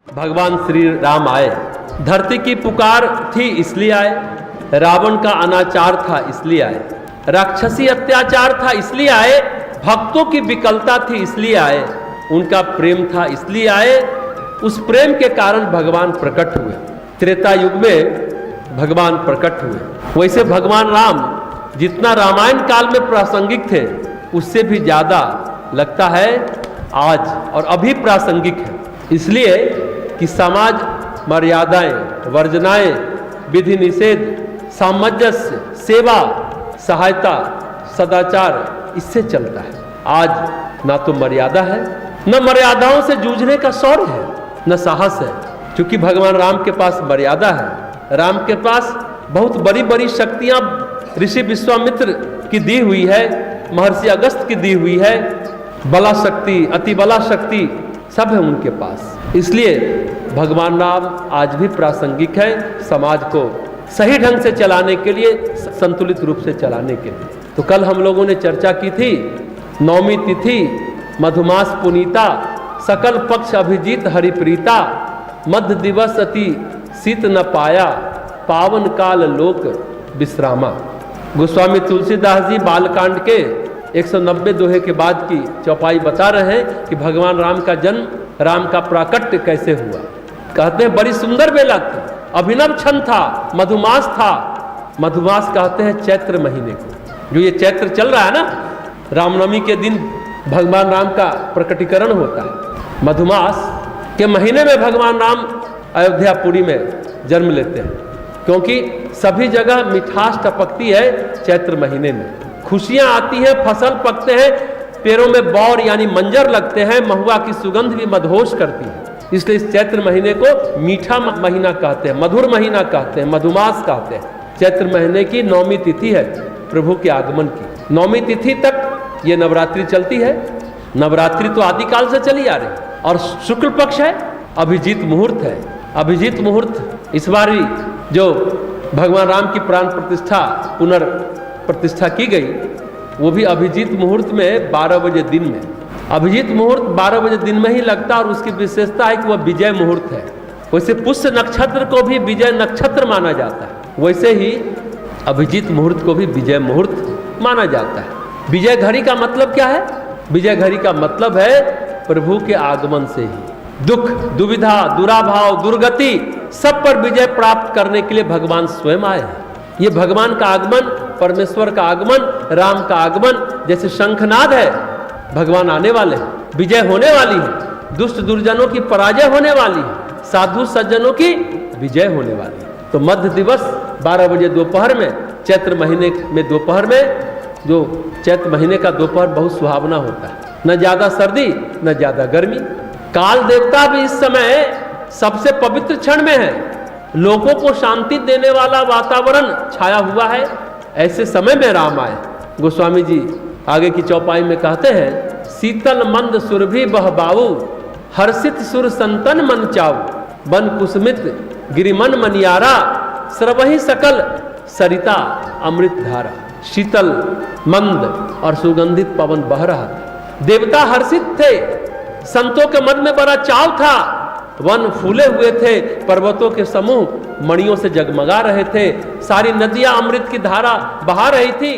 भगवान श्री राम आए, धरती की पुकार थी इसलिए आए, रावण का अनाचार था इसलिए आए, राक्षसी अत्याचार था इसलिए आए, भक्तों की विकलता थी इसलिए आए, उनका प्रेम था इसलिए आए। उस प्रेम के कारण भगवान प्रकट हुए, त्रेता युग में भगवान प्रकट हुए। वैसे भगवान राम जितना रामायण काल में प्रासंगिक थे उससे भी ज़्यादा लगता है आज और अभी प्रासंगिक है, इसलिए कि समाज मर्यादाएं, वर्जनाएं, विधि निषेध, सामंजस्य, सेवा, सहायता, सदाचार इससे चलता है। आज ना तो मर्यादा है, न मर्यादाओं से जूझने का शौर्य है, न साहस है, क्योंकि भगवान राम के पास मर्यादा है। राम के पास बहुत बड़ी बड़ी शक्तियां ऋषि विश्वामित्र की दी हुई है, महर्षि अगस्त की दी हुई है, बला शक्ति, अति बला शक्ति सब है उनके पास। इसलिए भगवान राम आज भी प्रासंगिक है समाज को सही ढंग से चलाने के लिए, संतुलित रूप से चलाने के लिए। तो कल हम लोगों ने चर्चा की थी नवमी तिथि, मधुमास पुनीता, सकल पक्ष अभिजीत हरिप्रीता, मध्य दिवस अति शीत न पाया, पावन काल लोक विश्रामा। गोस्वामी तुलसीदास जी बालकांड के 190 दोहे के बाद की चौपाई बता रहे हैं कि भगवान राम का जन्म, राम का प्राकट्य कैसे हुआ। कहते हैं बड़ी सुंदर बेला थी, अभिनव क्षण था, मधुमास था। मधुमास कहते हैं चैत्र महीने को, जो ये चैत्र चल रहा है ना, रामनवमी के दिन भगवान राम का प्रकटीकरण होता है। मधुमास के महीने में भगवान राम अयोध्यापुरी में जन्म लेते हैं, क्योंकि सभी जगह मिठास टपकती है चैत्र महीने में, खुशियां आती हैं, फसल पकते हैं, पेड़ों में बौर यानी मंजर लगते हैं, महुआ की सुगंध भी मदहोश करती है। इसलिए इस चैत्र महीने को मीठा महीना कहते हैं, मधुर महीना कहते हैं, मधुमास कहते हैं। चैत्र महीने की नौमी तिथि है प्रभु के आगमन की। नौमी तिथि तक ये नवरात्रि चलती है। नवरात्रि तो आदिकाल से चली आ रही, और शुक्ल पक्ष है, अभिजीत मुहूर्त है। अभिजीत मुहूर्त इस बार जो भगवान राम की प्राण प्रतिष्ठा, पुनर्प्रतिष्ठा की गई, वो भी अभिजीत मुहूर्त में 12 बजे दिन में। अभिजीत मुहूर्त 12 बजे दिन में ही लगता है, और उसकी विशेषता है कि वह विजय मुहूर्त है। वैसे पुष्य नक्षत्र को भी विजय नक्षत्र माना जाता है, वैसे ही अभिजीत मुहूर्त को भी विजय मुहूर्त माना जाता है। विजय घड़ी का मतलब क्या है? विजय घड़ी का मतलब है प्रभु के आगमन से ही दुख, दुविधा, दुराभाव, दुर्गति सब पर विजय प्राप्त करने के लिए भगवान स्वयं आए हैं। ये भगवान का आगमन, परमेश्वर का आगमन, राम का आगमन जैसे शंखनाद है, भगवान आने वाले हैं, विजय होने वाली है, दुष्ट दुर्जनों की पराजय होने वाली है, साधु सज्जनों की विजय होने वाली है। तो मध्य दिवस 12 बजे दोपहर में, चैत्र महीने में दोपहर में, जो चैत्र महीने का दोपहर बहुत सुहावना होता है, न ज्यादा सर्दी न ज्यादा गर्मी। काल देवता भी इस समय सबसे पवित्र क्षण में है, लोगों को शांति देने वाला वातावरण छाया हुआ है। ऐसे समय में राम आए। गोस्वामी जी आगे की चौपाई में कहते हैं, शीतल मंद सुरभि बह बाऊ, हर्षित सुर संतन मन चाऊ, बन कुसुमित गिरिमन मनियारा, स्रवहि सकल सरिता अमृत धारा। शीतल, मंद और सुगंधित पवन बह रहा था। देवता हर्षित थे, संतों के मन में बड़ा चाव था, वन फूले हुए थे, पर्वतों के समूह मणियों से जगमगा रहे थे, सारी नदियां अमृत की धारा बहा रही थी।